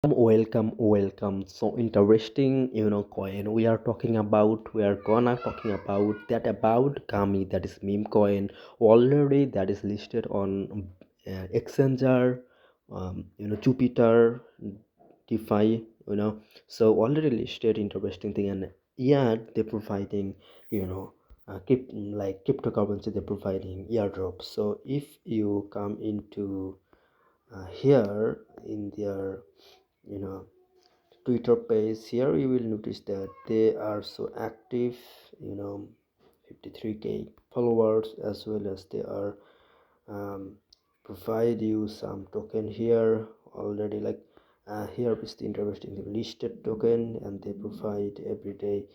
Welcome. So interesting, coin. We are talking about that about Gummy, that is meme coin. Already that is listed on Exchanger, Jupiter, DeFi, So already listed interesting thing, and yeah, they're providing, like cryptocurrency. They're providing airdrops. So if you come into here in their you know Twitter page, here you will notice that they are so active, 53k followers, as well as they are um, provide you some token here already. Like here is the interesting thing, listed token, and they provide every day,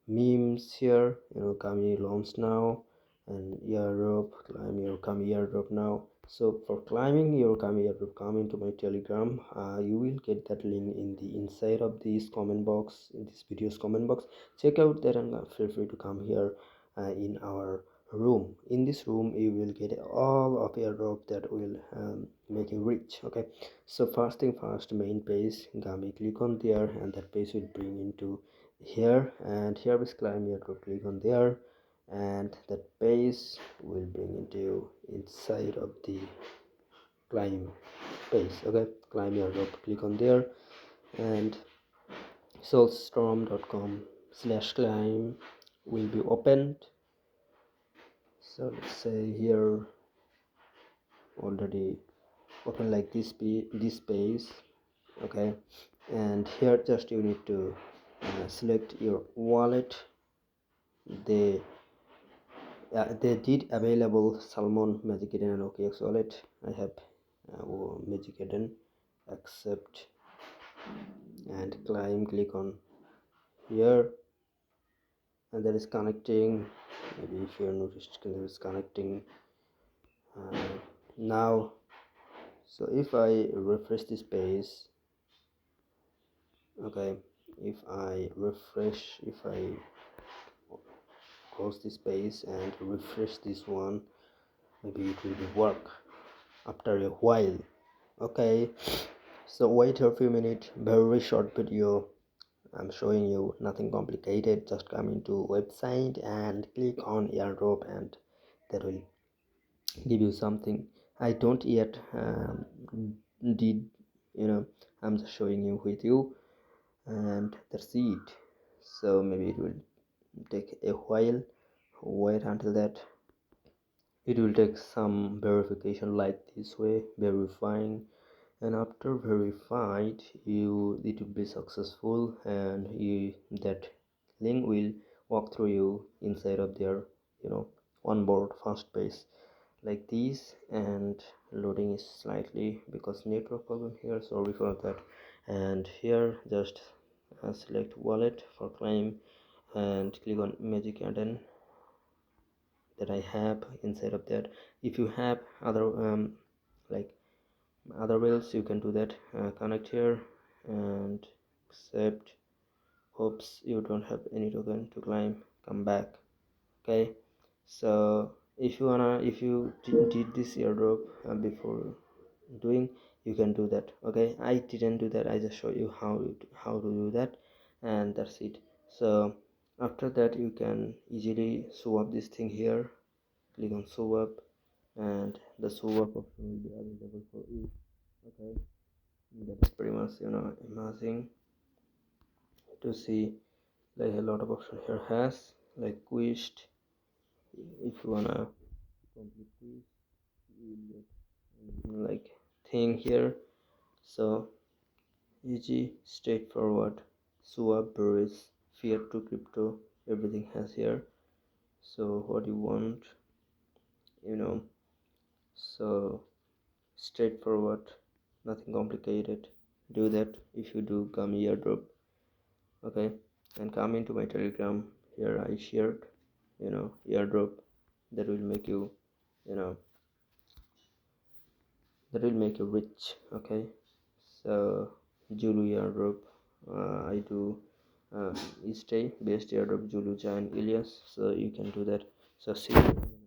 memes here, Kami launch now, and airdrop, climb your Kami airdrop now. So for climbing your Kami airdrop, come into my telegram. You will get that link in the inside of this comment box, in this video's comment box. Check out that, and feel free to come here in our room. In this room you will get all of airdrop that will make you rich. Okay, so first thing first, main page, Gami, click on there, and that page will bring into here, and here is climb airdrop, click on there, and that page will bring into inside of the climb page. Okay, climb airdrop, click on there, and soulstorm.com/climb will be opened. So let's say here already open like this page. Okay, and here just you need to select your wallet. They did available Salmon, Magic Eden, and OKX wallet. I have Magic Eden, accept, and climb, click on here, and that is connecting. Maybe if you're noticed, it is connecting now. So if I refresh this page, okay, if I close this page and refresh this one, maybe it will be work after a while. Okay, so wait a few minutes, very short video. I'm showing you nothing complicated. Just come into website and click on airdrop, and that will give you something. I don't yet did, I'm just showing you with you, and that's it. So maybe it will take a while. Wait until that. It will take some verification, like this way, verifying, and after verified, it will be successful, and that link will walk through you inside of their onboard first page like this. And loading is slightly because network problem here, sorry for that. And here just select wallet for claim, and click on Magic Eden that I have inside of that. If you have other like other ways, you can do that. Connect here and accept. Hopes you don't have any token to climb, come back. Okay, so if you did this airdrop before doing, you can do that. Okay, I didn't do that, I just show you how to do that, and that's it. So after that, you can easily swap this thing here. Click on swap, and the swap option will be available for you. Okay, that's pretty much amazing to see. Like a lot of option here has, like quiz. If you wanna complete quiz, you will get like thing here. So easy, straightforward. Swap, berries, fiat to crypto, everything has here. So what you want, you know so straightforward, nothing complicated. Do that if you do Gummy airdrop. Okay, and come into my telegram. Here I shared airdrop that will make you you know rich. Okay, so Julu airdrop, I do each day best airdrop Julu, Giant, Elias, so you can do that. So see you.